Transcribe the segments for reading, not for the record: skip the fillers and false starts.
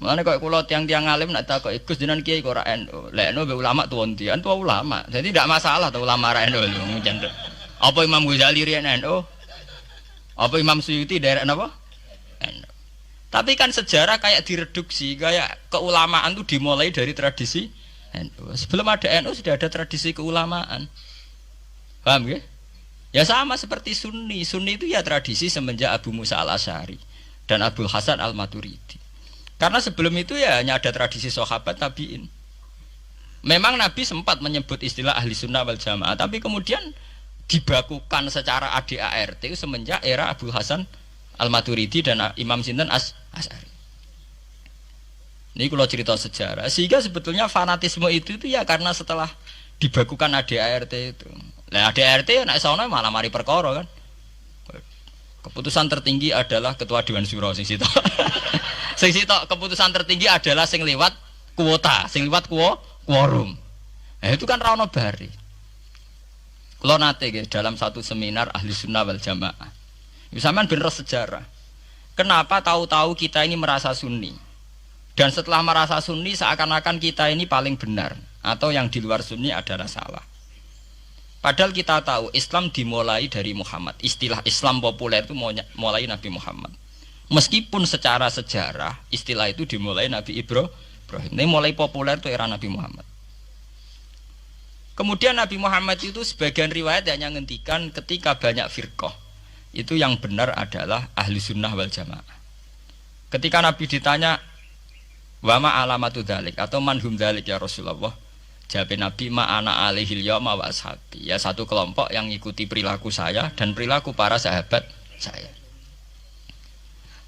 Mulane kok kula tiang-tiang alim nak takok Gus jenengan kiai kok ora NU. Lek NU be ulama tuwon tian tua ulama. Jadi tidak masalah tuh ulama ra NU lho mencen. Apa Imam Ghazali riyen NU? Apa Imam Suyuti daerah napa? NU. Tapi kan sejarah kayak direduksi, kayak keulamaan itu dimulai dari tradisi NU. Sebelum ada NU sudah ada tradisi keulamaan. Paham ya? Ya sama seperti Sunni. Sunni itu ya tradisi semenjak Abu Musa al-Asy'ari dan Abdul Hasan al-Maturidi. Karena sebelum itu ya hanya ada tradisi sahabat tabi'in. Memang Nabi sempat menyebut istilah ahli sunnah wal jamaah, tapi kemudian dibakukan secara ADART semenjak era Abdul Hasan al-Maturidi dan Imam Sinten Asy'ari. Ini kalau cerita sejarah, sehingga sebetulnya fanatisme itu ya karena setelah dibakukan ADART itu. Nah ADART ya nek sono malah mari perkara kan. Keputusan tertinggi adalah ketua Dewan Syuro sing sitok. Sing sitok keputusan tertinggi adalah sing liwat kuota, sing liwat quorum. Nah, itu kan ra ono bari. Kula nate nggih dalam satu seminar ahli sunnah wal jamaah. Sampeyan bener sejarah. Kenapa tahu-tahu kita ini merasa sunni? Dan setelah merasa sunni seakan-akan kita ini paling benar atau yang di luar sunni adalah salah. Padahal kita tahu Islam dimulai dari Muhammad. Istilah Islam populer itu mulai Nabi Muhammad. Meskipun secara sejarah istilah itu dimulai Nabi Ibrahim. Ini mulai populer itu era Nabi Muhammad. Kemudian Nabi Muhammad itu sebagian riwayat hanya ngendikan ketika banyak firqah. Itu yang benar adalah ahli sunnah wal jamaah. Ketika Nabi ditanya wama alamatu dzalik atau manhum dzalik ya Rasulullah. Jawab Nabi ma'ana alaihil yawma wa ashabi. Ya satu kelompok yang ikuti perilaku saya dan perilaku para sahabat saya.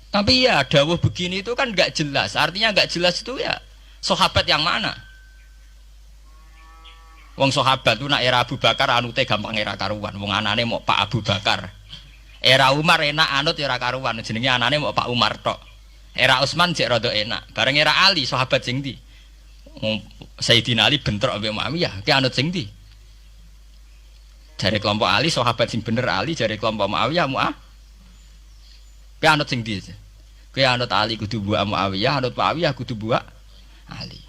Tapi ya dawuh begini itu kan enggak jelas. Artinya enggak jelas itu ya sahabat yang mana? Wong sahabat itu nak era Abu Bakar anute gampang era karuan. Wong anane mau Pak Abu Bakar. Era Umar enak anut era karuan. Jenenge anane mau Pak Umar tok. Era Utsman jek rada enak. Bareng era Ali sahabat sing ndi? Sayyidina Ali bentrok ambek Muawiyah, ki anut sing ndi? Jare kelompok Ali sahabat sing bener Ali, jare kelompok Muawiyah ki anut sing ndi? Ki anut Ali kudu buak Muawiyah, anut Muawiyah kudu buak Ali.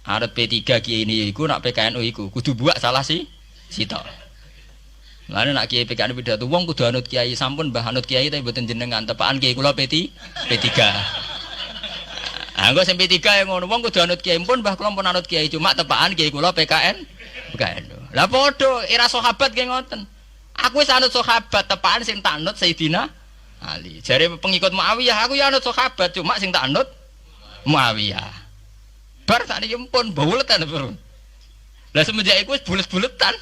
Anut P3 ki ini iku nak PKNU iku kudu buak salah si sitok. Lane nak kiai PKNU pidato wong kudu anut kiai sampun mbah anut kiai tapi mboten jenengan tepaan kiai kula P3. Anggo sing P3 yang ngono wong kudu anut kiai pun mbah kula pun anut kiai cuma tepaan kiai kula PKNU. Lah padha era sahabat ki ngoten. Aku wis anut sahabat tepaan sing tak anut Sayyidina Ali. Jare pengikut Muawiyah aku ya anut sahabat cuma sing tak anut Muawiyah. Bar sakniki pun buletan bro. Lah semenjak iku wis bulet-buletan.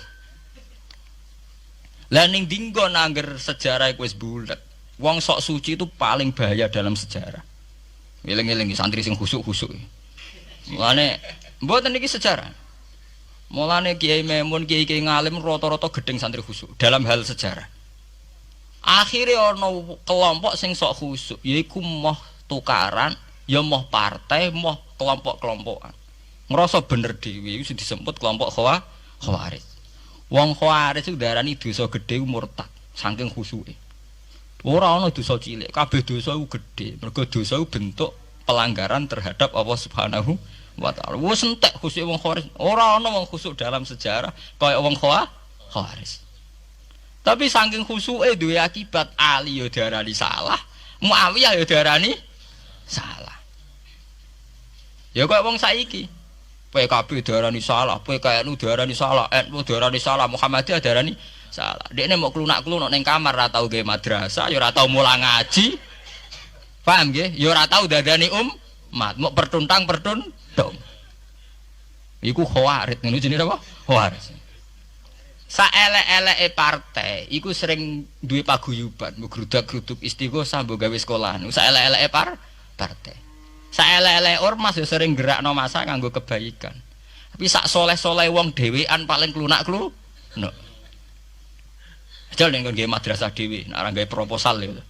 Lah ning dinggo nangger sejarah iku wis bulet. Wong sok suci itu paling bahaya dalam sejarah. Eling-eling santri sing khusuk-khusuk. Mulane mboten iki sejarah. Mulane Kiai Memun, Kiai ngalim rata-rata gedeng santri khusuk dalam hal sejarah. Akhirnya ana kelompok sing sok khusuk, yaiku moh tukaran, ya moh partai, moh kelompok-kelompokan. Ngerasa bener dhewe iku disebut kelompok Khawarij. Wong Khawarij iku darani dosa gedhe murtad saking khusuke. Ora ana dosa cilik, kabeh dosa iku gedhe. Mergo dosa iku bentuk pelanggaran terhadap Allah Subhanahu wa taala. Wis entek khusuk wong Khawarij. Ora ana wong khusuk dalam sejarah kaya wong Khawarij. Tapi saking khusuke duwe akibat Ali ya diarani salah, Muawiyah ya diarani salah. Ya kaya wong saiki. PKB diarani salah, PKNU diarani salah, NU diarani salah, Muhammadiyah diarani salah. Dekne mau klunak-klunuk ning kamar ora tau gawe madrasah, ya ora tau mulang ngaji. Paham nggih? Ya ora tau dadani umat, mau pertuntang-pertuntung. Iku Khawarij, ngono jenenge apa? Khawarij. Saelek-eleke partai iku sering duwe paguyuban, mbok grudak-gruduk istighosah mbok gawe sekolahan. Saelek-eleke partai. Saelek-eleke ormas ya sering gerakno masa nganggo kebaikan. Tapi sak soleh-soleh wong dhewean paling klunak-klunuk. Jal ning nggawe madrasah dhewe, nek ora gawe proposal lho.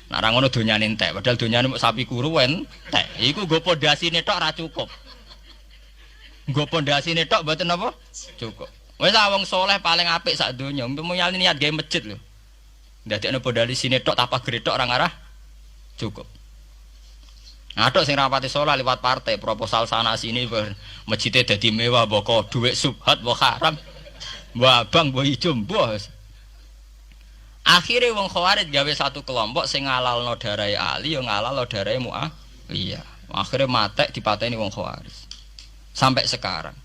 Nek ora ngono donyane entek, padahal donyane mung sapi kuru entek. Iku nggo pondasine tok ora cukup. Nggo pondasine tok mboten apa? Cukup. Wis wong soleh paling apik sak donya, mumpuni niat gawe masjid lho. Ndadekno pondasine tok tapak gede tok ora ngarah cukup. Aduk sing rapati saleh liwat partai, proposal sana sini masjidnya dadi mewah, mbok dhuwit subhat, mbok haram. Mbok abang, mbok ijo, mbok. Akhirnya wong Khawarij gawe satu kelompok sing ngalalno darahe Ali, yo ngalalno darahe Muawiyah. Akhirnya matek dipateni wong Khawarij. Sampai sekarang.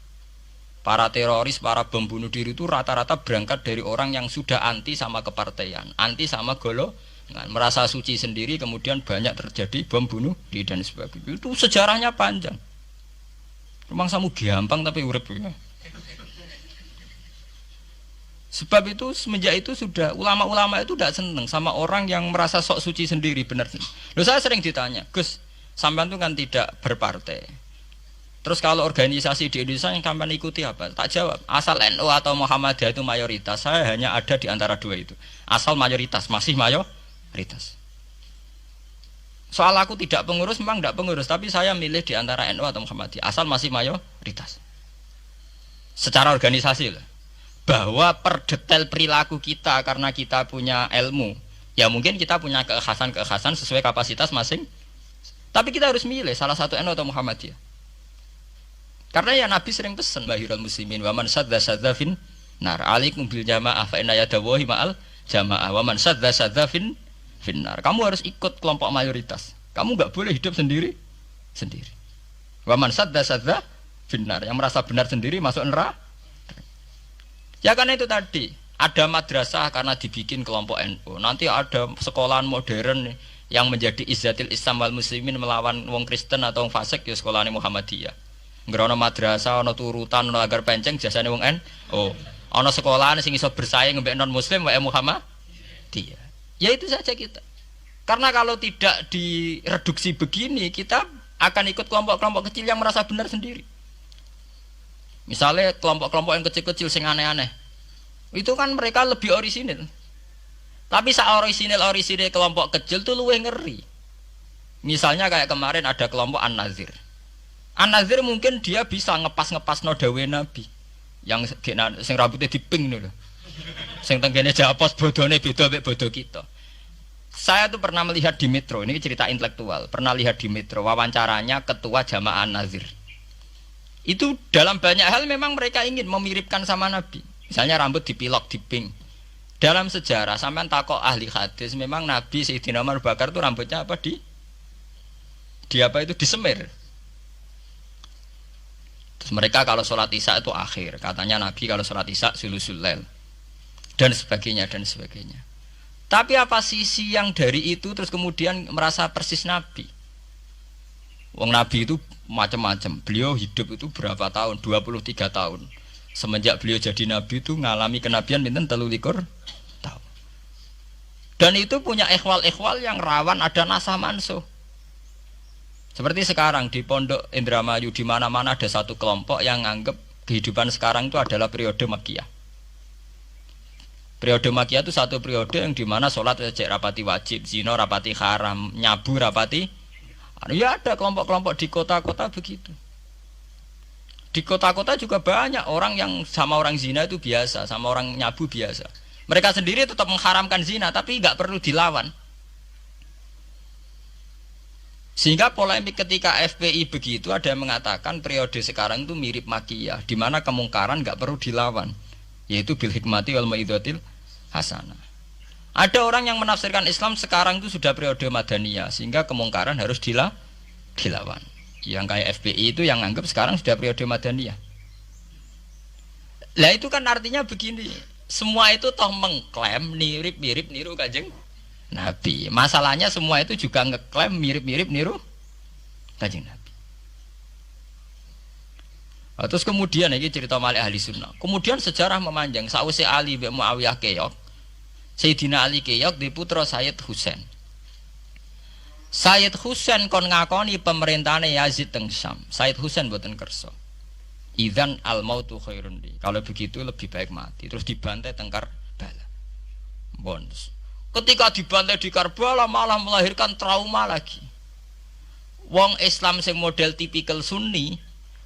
Para teroris, para bom bunuh diri itu rata-rata berangkat dari orang yang sudah anti sama kepartaian, anti sama golongan, merasa suci sendiri, kemudian banyak terjadi bom bunuh diri dan sebagainya. Itu sejarahnya panjang. Memang samu gampang tapi urip ya. Sebab itu semenjak itu sudah ulama-ulama itu tidak senang sama orang yang merasa sok suci sendiri, benar. Loh, saya sering ditanya, Gus, sampean itu kan tidak berpartai. Terus kalau organisasi di Indonesia yang sampean ikuti apa? Tak jawab. Asal NU atau Muhammadiyah itu mayoritas, saya hanya ada di antara dua itu. Asal mayoritas, masih mayoritas. Soal aku tidak pengurus, memang tidak pengurus, tapi saya milih di antara NU atau Muhammadiyah. Asal masih mayoritas. Secara organisasi lah. Bahwa per detail perilaku kita karena kita punya ilmu, ya mungkin kita punya keekhasan sesuai kapasitas masing. Tapi kita harus milih salah satu NU atau Muhammadiyah. Karena ya Nabi sering pesan bahirul muslimin wa man sadza fin nar alaikum bil jamaah fa inna yadawahi ma'al jamaah wa man sadza fin nar. Kamu harus ikut kelompok mayoritas. Kamu enggak boleh hidup sendiri. Wa man sadza fin nar, yang merasa benar sendiri masuk neraka. Ya karena itu tadi, ada madrasah karena dibikin kelompok NU. Nanti ada sekolahan modern yang menjadi izzatil Islam wal muslimin melawan wong Kristen atau wong fasik, ya sekolahane Muhammadiyah. Ngerono madrasah, ono turutan, ono agar penceng jasane wong NU. Ono sekolahan sing iso bersaing mbek non muslim wae Muhammadiyah. Ya itu saja kita. Karena kalau tidak direduksi begini, kita akan ikut kelompok-kelompok kecil yang merasa benar sendiri. Misalnya kelompok-kelompok yang kecil-kecil sing aneh-aneh, itu kan mereka lebih orisinil. Tapi orisinil kelompok kecil tuh luwih ngeri. Misalnya kayak kemarin ada kelompok An-Nazir. An-Nazir mungkin dia bisa ngepas no dawe Nabi, yang sing rambutnya diping nih loh, sing tenggene japos bodone beda mek bodo kita. Saya tuh pernah melihat di Metro, ini cerita intelektual, pernah lihat di Metro wawancaranya ketua Jamaah An-Nazir. Itu dalam banyak hal memang mereka ingin memiripkan sama Nabi. Misalnya rambut dipilok, diping. Dalam sejarah sampean takok ahli hadis, memang Nabi Sayyidina Umar Bakar itu rambutnya apa di apa itu disemir. Terus mereka kalau sholat isya itu akhir, katanya Nabi kalau sholat isya sulusul lail dan sebagainya dan sebagainya. Tapi apa sisi yang dari itu terus kemudian merasa persis Nabi? Wong Nabi itu macam-macam. Beliau hidup itu berapa tahun? 23 tahun. Semenjak beliau jadi Nabi itu ngalami kenabian pinten 33 tahun. Dan itu punya ikhwal-ikhwal yang rawan ada nasah mansuh. Seperti sekarang di Pondok Indramayu, di mana-mana ada satu kelompok yang anggap kehidupan sekarang itu adalah periode Makkiyah. Periode Makkiyah itu satu periode yang dimana sholat cek rapati wajib, zina rapati haram, nyabu rapati. Ya ada kelompok-kelompok di kota-kota begitu. Di kota-kota juga banyak orang yang sama orang zina itu biasa, sama orang nyabu biasa. Mereka sendiri tetap mengharamkan zina, tapi nggak perlu dilawan. Sehingga polemik ketika FPI begitu, ada yang mengatakan periode sekarang itu mirip Makkiyah, di mana kemungkaran nggak perlu dilawan, yaitu bil hikmati wal mau'izatil hasanah. Ada orang yang menafsirkan Islam sekarang itu sudah periode Madaniyah, sehingga kemungkaran harus dilawan. Yang kayak FPI itu yang anggap sekarang sudah periode Madaniyah. Lah itu kan artinya begini, semua itu toh mengklaim mirip-mirip niru Kanjeng Nabi. Masalahnya semua itu juga ngeklaim mirip-mirip niru Kanjeng Nabi. Terus kemudian ini cerita Malik ahli sunnah. Kemudian sejarah memanjang. Sausé Ali bin Muawiyah keok, Sayyidina Ali keok di putra Sayyid Husain. Sayyid Husain kon ngakoni pemerintahane Yazid teng Syam. Sayyid Husain mboten kersa. Idzan al mautu khairun li. Kalau begitu lebih baik mati. Terus dibantai teng Karbala. Bonus. Ketika dibantai di Karbala malah melahirkan trauma lagi. Wong Islam sing model tipikal Sunni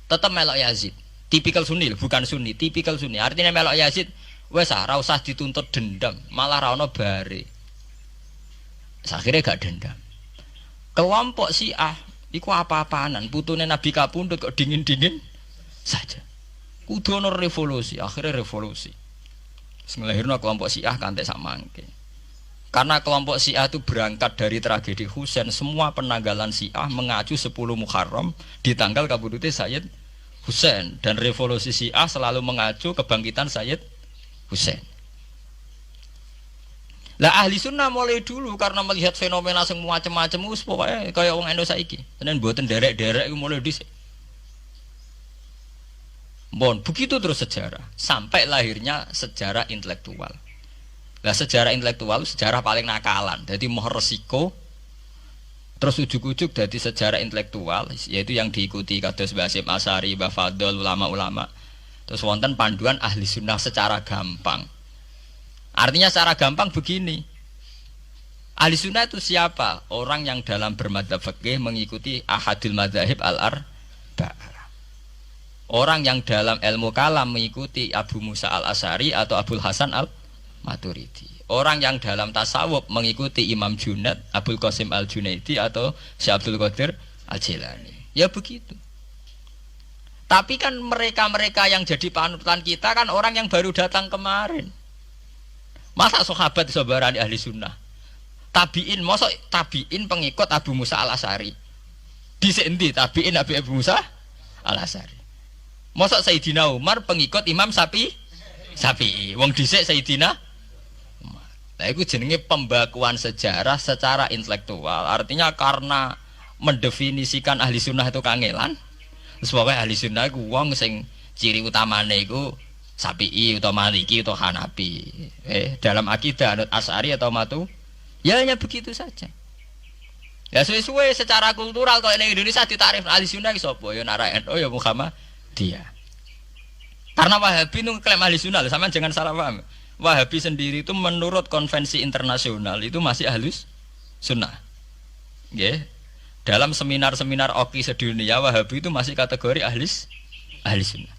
tetap melok Yazid. Tipikal Sunni bukan Sunni, tipikal Sunni. Artinya melok Yazid, wes ora usah dituntut dendam, malah ra ono bare. Akhirnya gak dendam. Kelompok Syiah Iku apa-apaanan, putune Nabi kapundhut kok dingin-dingin saja. Kudu ana revolusi, akhirnya revolusi. Ngelahirno kelompok Syiah kanthi samangke. Karena kelompok Syiah itu berangkat dari tragedi Husain, semua penanggalan Syiah mengacu 10 Muharram di tanggal kabudute Sayyid Husain, dan revolusi Syiah selalu mengacu kebangkitan Sayyid Husain. Lah ahli sunnah mulai dulu karena melihat fenomena sing macam-macam wis pokoke kaya wong Indonesia saiki. Tenan mboten derek-derek iku mulai dhisik. Bon, begitu terus sejarah sampai lahirnya sejarah intelektual. Lah sejarah intelektual sejarah paling nakalan. Jadi moh resiko terus ujuk-ujuk dari sejarah intelektual yaitu yang diikuti kados Mbah Hasyim Asy'ari, Mbah Fadl, ulama-ulama. Terus wonten panduan ahli sunnah secara gampang. Artinya secara gampang begini. Ahli sunnah itu siapa? Orang yang dalam bermadzhab fikih mengikuti ahadul madzahib al-arba'ah. Orang yang dalam ilmu kalam mengikuti Abu Musa al-Asy'ari atau Abul Hasan al-Maturidi. Orang yang dalam tasawuf mengikuti Imam Junaid, Abul Qasim al-Junaidi atau Syekh Abdul Qadir al-Jilani. Ya begitu. Tapi kan mereka-mereka yang jadi panutan kita kan orang yang baru datang kemarin. Masa sahabat sabarani ahli sunnah? Tabiin, masa tabiin pengikut Abu Musa al-Asy'ari? Dhisik endi tabiin Abu Musa al-Asy'ari? Masa Sayyidina Umar pengikut Imam Syafi'i? Wong dhisik Sayyidina Umar. Nah itu jenenge pembakuan sejarah secara intelektual. Artinya karena mendefinisikan ahli sunnah itu kangelan. Terus pokoknya ahli sunnah itu wong sing ciri utamane iku Syafi'i atau Maliki atau Hanafi. Dalam akidah anut Asy'ari atau Matu, ya hanya begitu saja. Ya suwe-suwe secara kultural kalau di Indonesia ditarif ahli sunnah ki sapa? Ya Nara NU ya Muhammadiyah. Karena Wahabi itu klaim ahli sunnah, sama jangan salah paham. Wahabi sendiri itu menurut konvensi internasional itu masih ahli sunnah. Nggih. Dalam seminar-seminar OKI sedunia Wahabi itu masih kategori ahli sunnah.